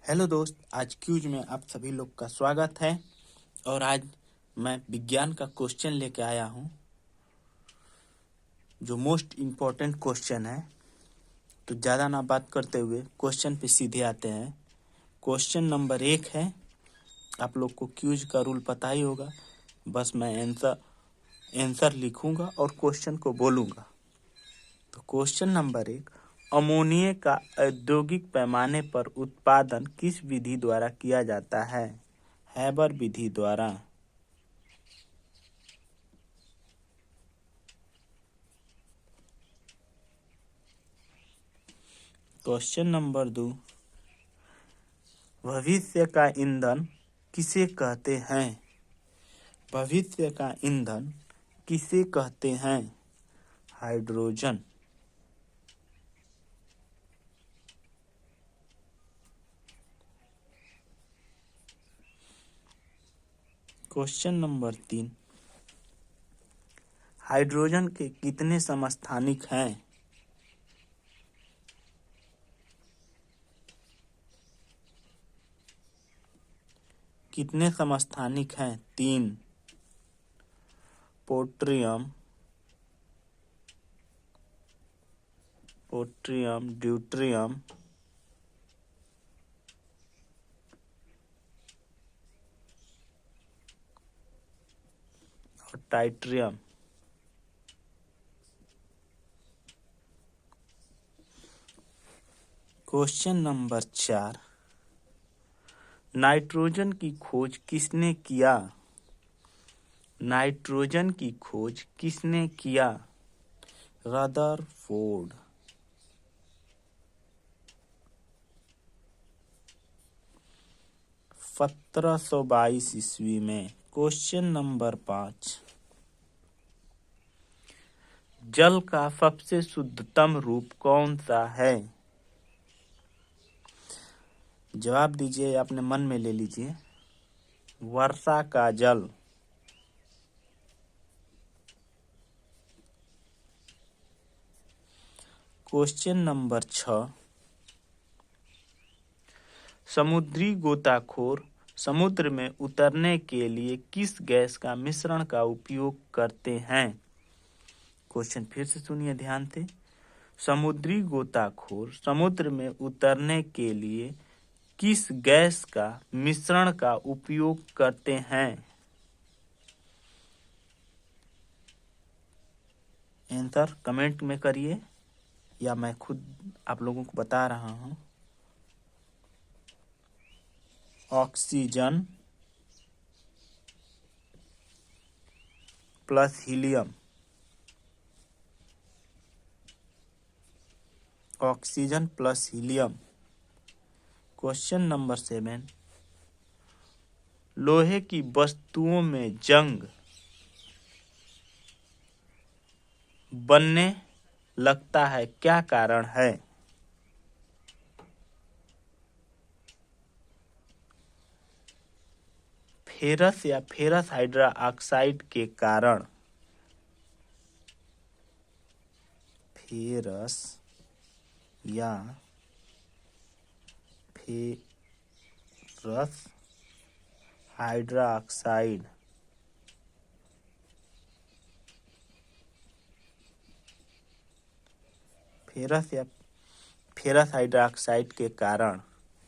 Hello दोस्त, आज cues में आप सभी लोग का स्वागत है। और आज मैं विज्ञान का क्वेश्चन लेके आया हूँ जो मोस्ट इम्पोर्टेंट क्वेश्चन है। तो ज़्यादा ना बात करते हुए क्वेश्चन पे सीधे आते हैं। क्वेश्चन नंबर 1 है। आप लोग को क्यूज का रूल पता ही होगा। बस मैं आंसर लिखूंगा और क्वेश्चन को बोलूंगा। तो क्वेश्चन नंबर 1, अमोनिया का औद्योगिक पैमाने पर उत्पादन किस विधि द्वारा किया जाता है? हैबर विधि द्वारा। क्वेश्चन नंबर 2, भविष्य का ईंधन किसे कहते हैं? भविष्य का ईंधन किसे कहते हैं? हाइड्रोजन। क्वेश्चन नंबर 3, हाइड्रोजन के कितने समस्थानिक हैं? कितने समस्थानिक हैं? 3। पोट्रियम, ड्यूट्रियम और टाइट्रियम। क्वेश्चन नंबर 4, नाइट्रोजन की खोज किसने किया? नाइट्रोजन की खोज किसने किया? रदरफोर्ड। 1722 ईस्वी में। क्वेश्चन नंबर 5, जल का सबसे शुद्धतम रूप कौन सा है? जवाब दीजिए, अपने मन में ले लीजिए। वर्षा का जल। क्वेश्चन नंबर 6, समुद्री गोताखोर समुद्र में उतरने के लिए किस गैस का मिश्रण का उपयोग करते हैं? क्वेश्चन फिर से सुनिए ध्यान से। समुद्री गोताखोर समुद्र में उतरने के लिए किस गैस का मिश्रण का उपयोग करते हैं? आंसर कमेंट में करिए या मैं खुद आप लोगों को बता रहा हूं। Oxygen plus helium. Oxygen plus helium. Question number 7, लोहे की वस्तुओं में जंग बनने लगता है, क्या कारण है? फेरस या फेरस हाइड्रा ऑक्साइड के कारण। फेरस या फेरस हाइड्रा ऑक्साइड फेरस या फेरस हाइड्रोक्साइड के कारण।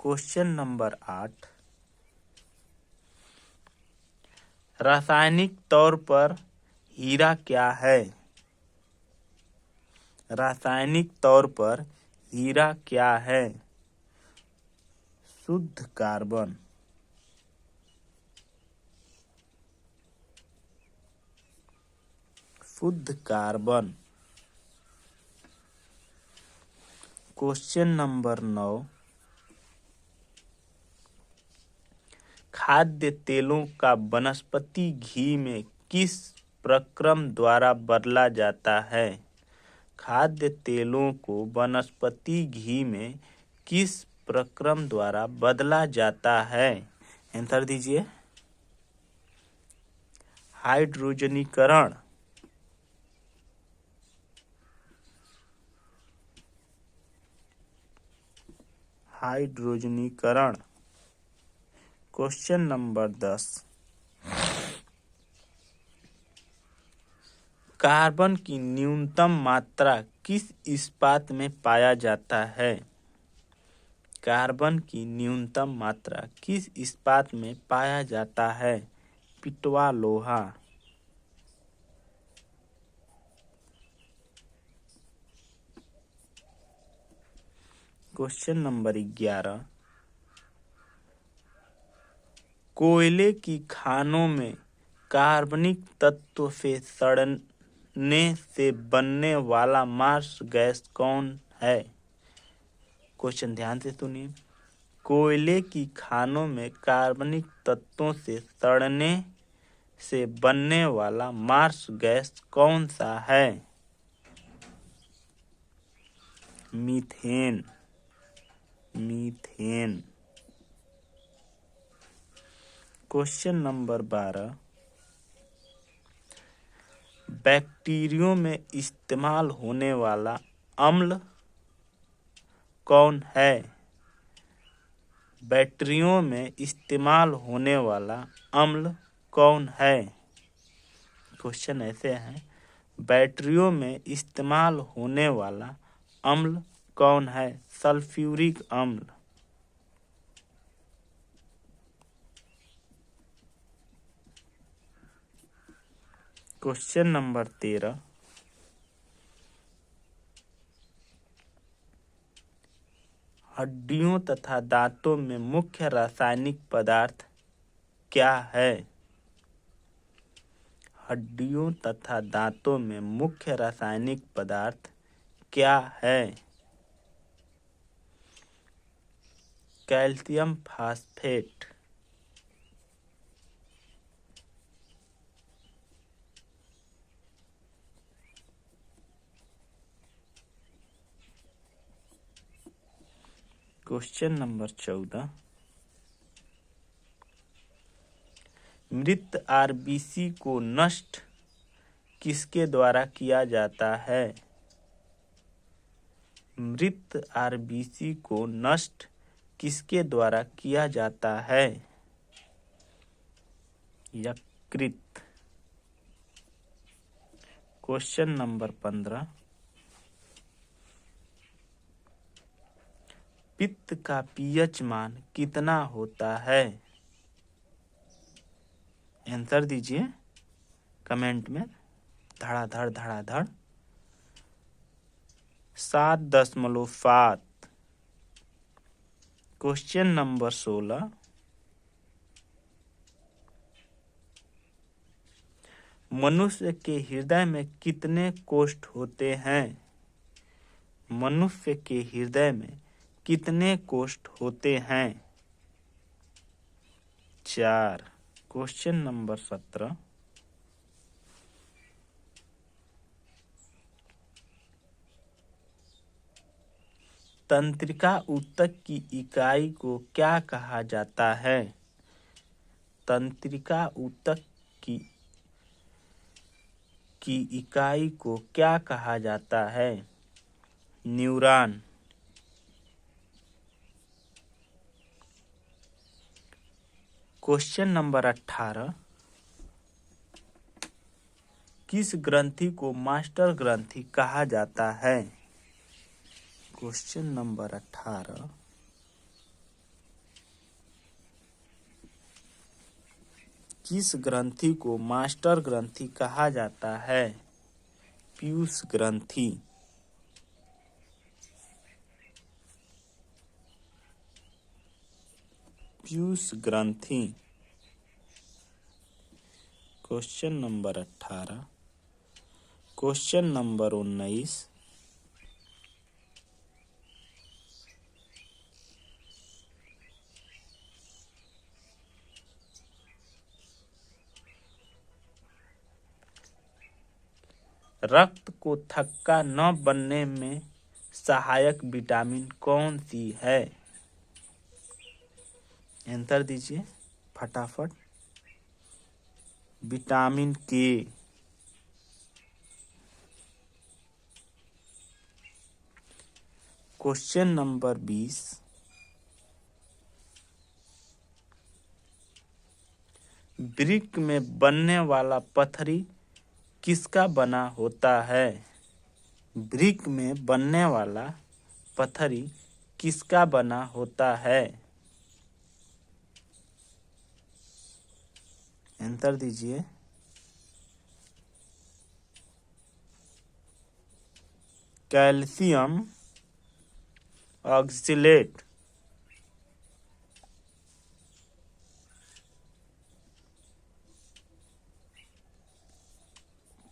क्वेश्चन नंबर 8, रासायनिक तौर पर हीरा क्या है? रासायनिक तौर पर हीरा क्या है? शुद्ध कार्बन। शुद्ध कार्बन। क्वेश्चन नंबर 9, खाद्य तेलों का वनस्पति घी में किस प्रक्रम द्वारा बदला जाता है? खाद्य तेलों को वनस्पति घी में किस प्रक्रम द्वारा बदला जाता है? आंसर दीजिए। हाइड्रोजनीकरण। हाइड्रोजनीकरण। क्वेश्चन नंबर 10, कार्बन की न्यूनतम मात्रा किस इस्पात में पाया जाता है? कार्बन की न्यूनतम मात्रा किस इस्पात में पाया जाता है? पिटवा लोहा। क्वेश्चन नंबर 11, कोयले की खानों में कार्बनिक तत्व से सड़ने से बनने वाला मार्स गैस कौन है? क्वेश्चन ध्यान से सुनिए। कोयले की खानों में कार्बनिक तत्वों से सड़ने से बनने वाला मार्स गैस कौन सा है? Methane. Methane. Question number 12, bacterio में इस्तेमाल होने वाला अम्ल कौन है? बैटरियों में इस्तेमाल होने वाला अम्ल कौन है? क्वेश्चन ऐसे हैं, बैटरियों में इस्तेमाल होने वाला अम्ल कौन है? सल्फ्यूरिक अम्ल। क्वेश्चन नंबर 13, हड्डियों तथा दांतों में मुख्य रासायनिक पदार्थ क्या है? हड्डियों तथा दांतों में मुख्य रासायनिक पदार्थ क्या है? Calcium phosphate. क्वेश्चन नंबर 14, मृत आरबीसी को नष्ट किसके द्वारा किया जाता है? मृत आरबीसी को नष्ट किसके द्वारा किया जाता है? यकृत। क्वेश्चन नंबर 15, पित्त का पीएच मान कितना होता है? आंसर दीजिए कमेंट में, धड़ाधड़ धड़ाधड़। 7.7। क्वेश्चन नंबर 16, मनुष्य के हृदय में कितने कोष्ठ होते हैं? मनुष्य के हृदय में कितने कोष्ठ होते हैं? 4। क्वेश्चन नंबर 17, तंत्रिका ऊतक की इकाई को क्या कहा जाता है? तंत्रिका ऊतक की इकाई को क्या कहा जाता है? न्यूरॉन। क्वेश्चन नंबर 18, किस ग्रंथि को मास्टर ग्रंथि कहा जाता है? क्वेश्चन नंबर 18, किस ग्रंथि को मास्टर ग्रंथि कहा जाता है? पीयूष ग्रंथि। पीयूष ग्रंथि। Question number 18। क्वेश्चन नंबर 19, रक्त को थक्का न बनने में सहायक विटामिन कौन सी है? आंसर दीजिए फटाफट। विटामिन के। क्वेश्चन नंबर 20, ब्रिक में बनने वाला पत्थरी किसका बना होता है? ब्रिक में बनने वाला पत्थरी किसका बना होता है? आंसर दीजिए। Calcium oxalate.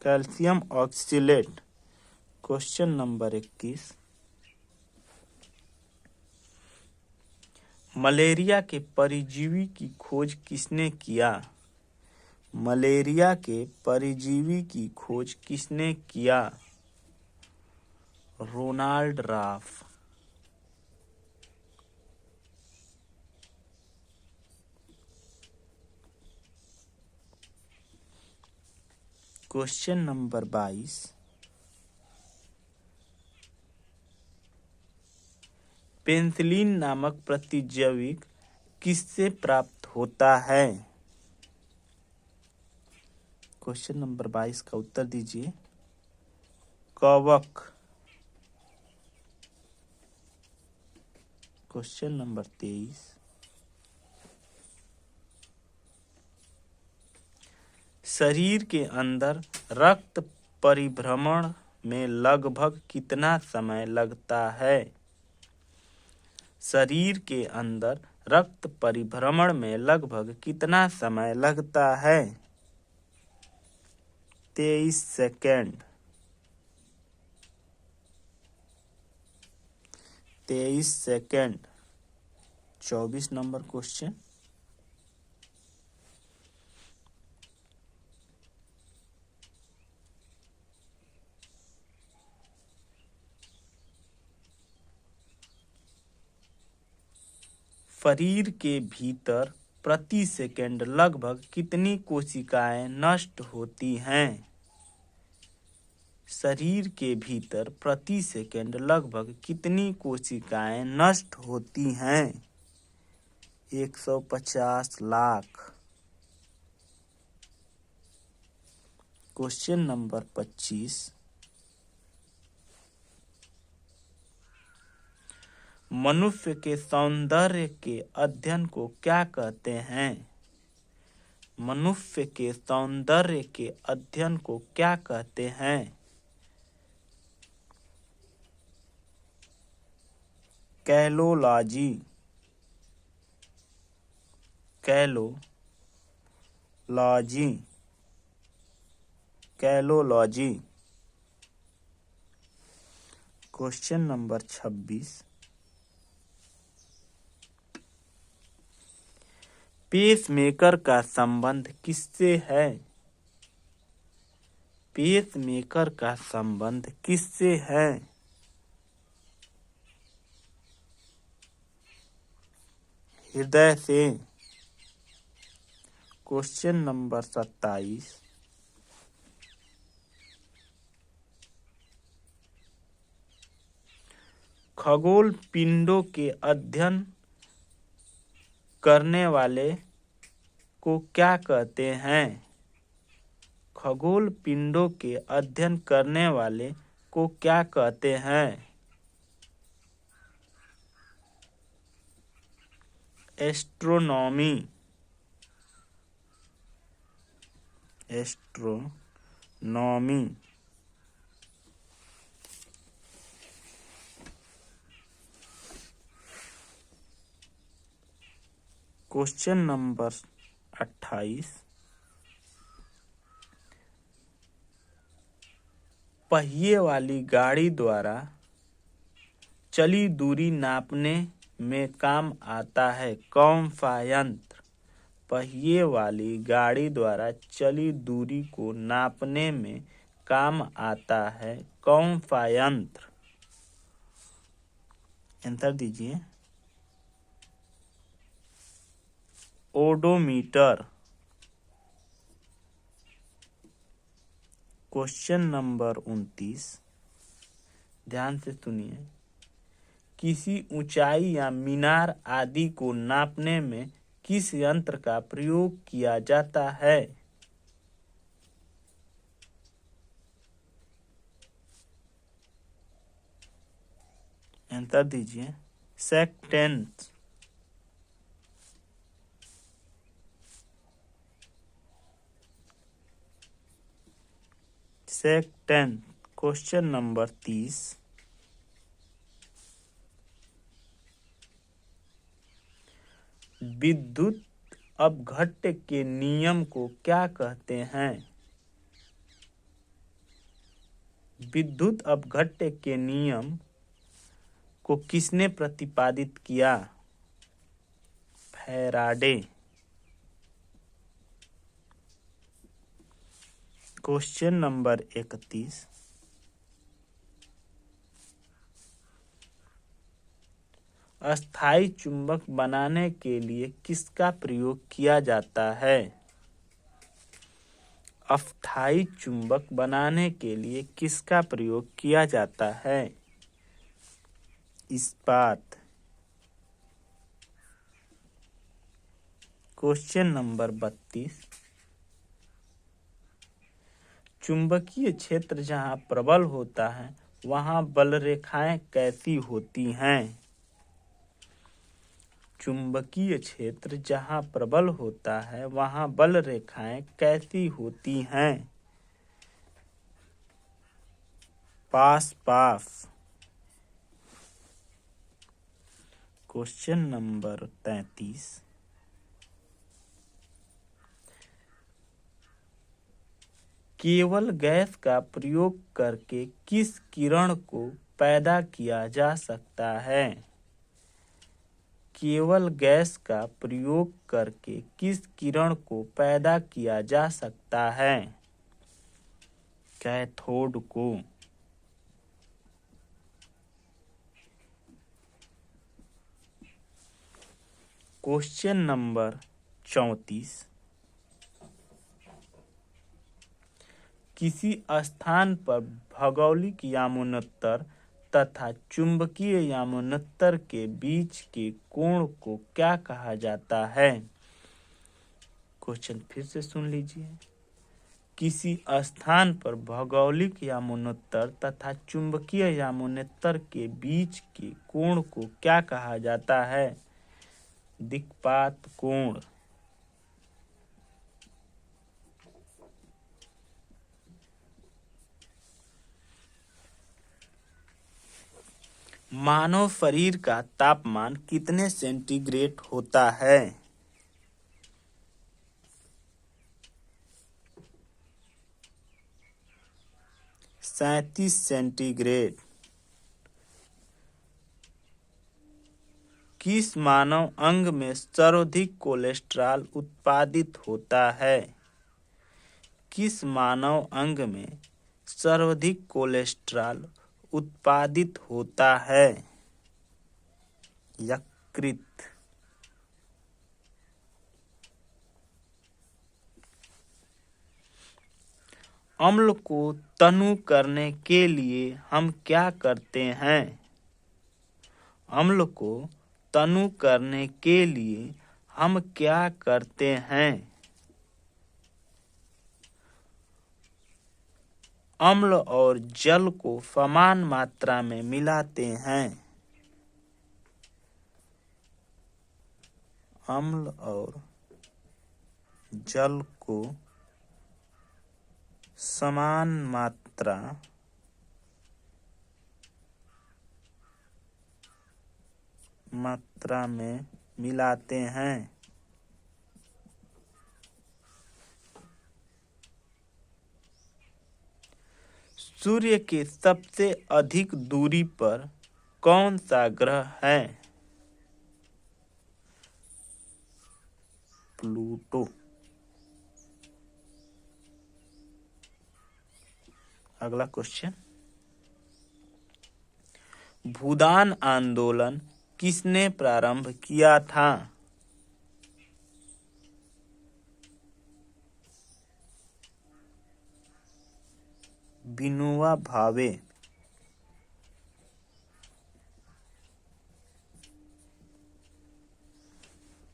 Calcium oxalate. Question number 21। Malaria के परजीवी की खोज किसने किया? मलेरिया के परजीवी की खोज किसने किया? रोनाल्ड राफ। Question number 22। पेनिसिलिन नामक प्रतिजैविक किससे प्राप्त होता है? क्वेश्चन नंबर 22 का उत्तर दीजिए। कवक। Question number 23। शरीर के अंदर रक्त परिभ्रमण में लगभग कितना समय लगता है? शरीर के अंदर रक्त परिभ्रमण में लगभग कितना समय लगता है? 23 सेकेंड। 23 सेकेंड। 24 number question. शरीर के भीतर प्रति सेकंड लगभग कितनी कोशिकाएं नष्ट होती हैं? शरीर के भीतर प्रति सेकंड लगभग कितनी कोशिकाएं नष्ट होती हैं? 150 लाख। Question number 25। मनुष्य के सौंदर्य के अध्ययन को क्या कहते हैं? मनुष्य के सौंदर्य के अध्ययन को क्या कहते हैं? कैलोलॉजी। कैलोलॉजी। कैलोलॉजी। Question number 26। पेसमेकर का संबंध किससे है? पेसमेकर का संबंध किससे है? हृदय से। Question number 27। खगोल पिंडों के अध्ययन करने वाले को क्या कहते हैं? खगोल पिंडों के अध्ययन करने वाले को क्या कहते हैं? एस्ट्रोनॉमी। एस्ट्रोनॉमी। Question number 28। पहिए वाली गाड़ी द्वारा चली दूरी नापने में काम आता है कौन सा यंत्र? पहिए वाली गाड़ी द्वारा चली दूरी को नापने में काम आता है कौन सा यंत्र? आंसर दीजिए। ओडोमीटर। Question number 29। ध्यान से सुनिए। किसी ऊंचाई या मीनार आदि को नापने में किस यंत्र का प्रयोग किया जाता है? आंसर दीजिए। सेकटेंस। सेकटेंस। Question number 30। विद्युत अपघट्य के नियम को क्या कहते हैं? विद्युत अपघट्य के नियम को किसने प्रतिपादित किया? फैराडे। Question number 31। अस्थायी चुंबक बनाने के लिए किसका प्रयोग किया जाता है? अस्थायी चुंबक बनाने के लिए किसका प्रयोग किया जाता है? इस्पात। Question number 32। चुंबकीय क्षेत्र जहां प्रबल होता है वहां बल रेखाएं कैसी होती हैं? चुंबकीय क्षेत्र जहां प्रबल होता है वहां बल रेखाएं कैसी होती हैं? पास पास। Question number 33। केवल गैस का प्रयोग करके किस किरण को पैदा किया जा सकता है? केवल गैस का प्रयोग करके किस किरण को पैदा किया जा सकता है? कैथोड को। Question number 34। किसी स्थान पर भौगोलिक यामुनोत्तर तथा चुंबकीय यामुनोत्तर के बीच के कोण को क्या कहा जाता है? क्वेश्चन फिर से सुन लीजिए। किसी स्थान पर भौगोलिक यामुनोत्तर तथा चुंबकीय यामुनोत्तर के बीच के कोण को क्या कहा जाता है? दिक्पात कोण। मानव शरीर का तापमान कितने सेंटीग्रेड होता है? 37 सेंटीग्रेड। किस मानव अंग में सर्वाधिक कोलेस्ट्रॉल उत्पादित होता है? किस मानव अंग में सर्वाधिक कोलेस्ट्रॉल उत्पादित होता है? यकृत। अम्ल को तनु करने के लिए हम क्या करते हैं? अम्ल को तनु करने के लिए हम क्या करते हैं? अम्ल और जल को समान मात्रा में मिलाते हैं। अम्ल और जल को समान मात्रा में मिलाते हैं। सूर्य के सबसे अधिक दूरी पर कौन सा ग्रह है? प्लूटो। अगला क्वेश्चन। भूदान आंदोलन किसने प्रारंभ किया था? विनोबा भावे।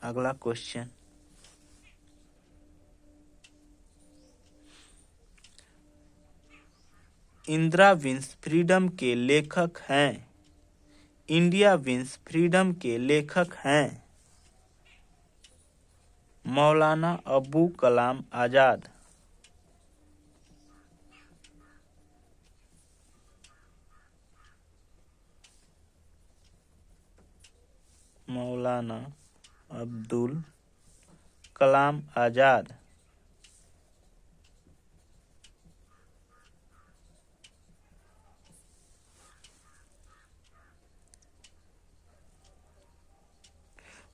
अगला क्वेश्चन, इंदिरा विंस फ्रीडम के लेखक हैं। इंडिया विंस फ्रीडम के लेखक हैं मौलाना अबू कलाम आजाद। मौलाना अब्दुल कलाम आजाद।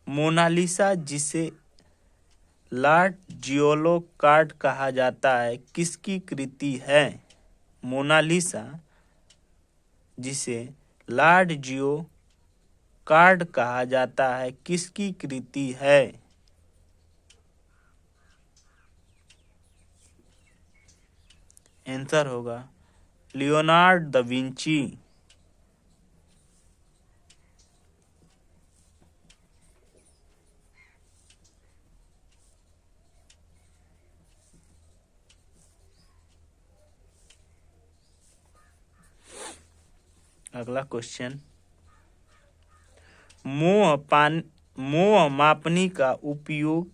मोनालिसा, जिसे लॉर्ड जियोलो कार्ड कहा जाता है, किसकी कृति है? मोनालिसा, जिसे लॉर्ड जियो कार्ड कहा जाता है, किसकी कृति है? आंसर होगा लियोनार्ड दा विंची। अगला क्वेश्चन, मोह मापनी का उपयोग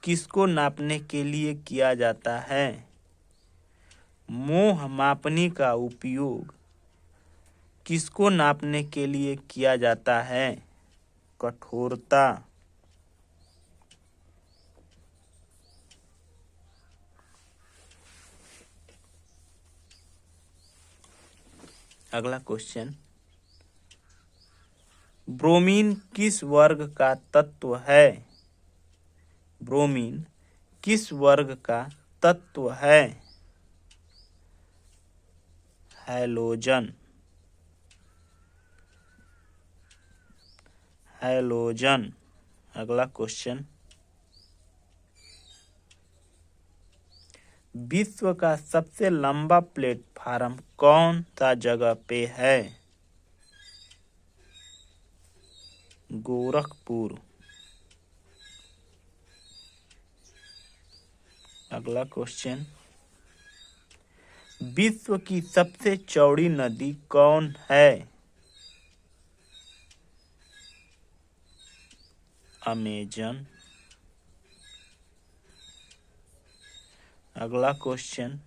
किसको नापने के लिए किया जाता है? मोह मापनी का उपयोग किसको नापने के लिए किया जाता है? कठोरता। अगला क्वेश्चन, ब्रोमीन किस वर्ग का तत्व है? ब्रोमीन किस वर्ग का तत्व है? हैलोजन। हैलोजन। अगला क्वेश्चन, विश्व का सबसे लंबा प्लेटफार्म कौन सा जगह पे है? गोरखपुर। अगला क्वेश्चन, विश्व की सबसे चौड़ी नदी कौन है? अमेजन। अगला क्वेश्चन,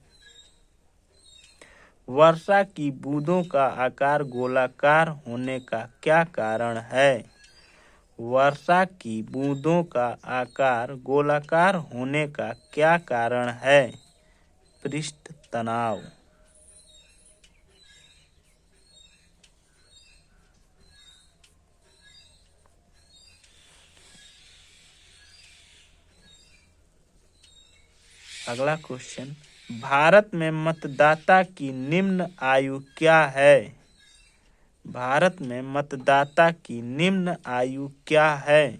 वर्षा की बूंदों का आकार गोलाकार होने का क्या कारण है? वर्षा की बूंदों का आकार गोलाकार होने का क्या कारण है? पृष्ठ तनाव। अगला क्वेश्चन, भारत में मतदाता की निम्न आयु क्या है? भारत में मतदाता की निम्न आयु क्या है?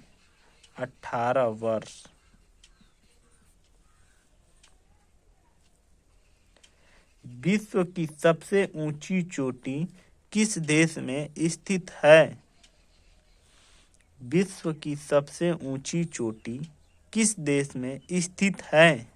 18 वर्ष। विश्व की सबसे ऊंची चोटी किस देश में स्थित है? विश्व की सबसे ऊंची चोटी किस देश में स्थित है?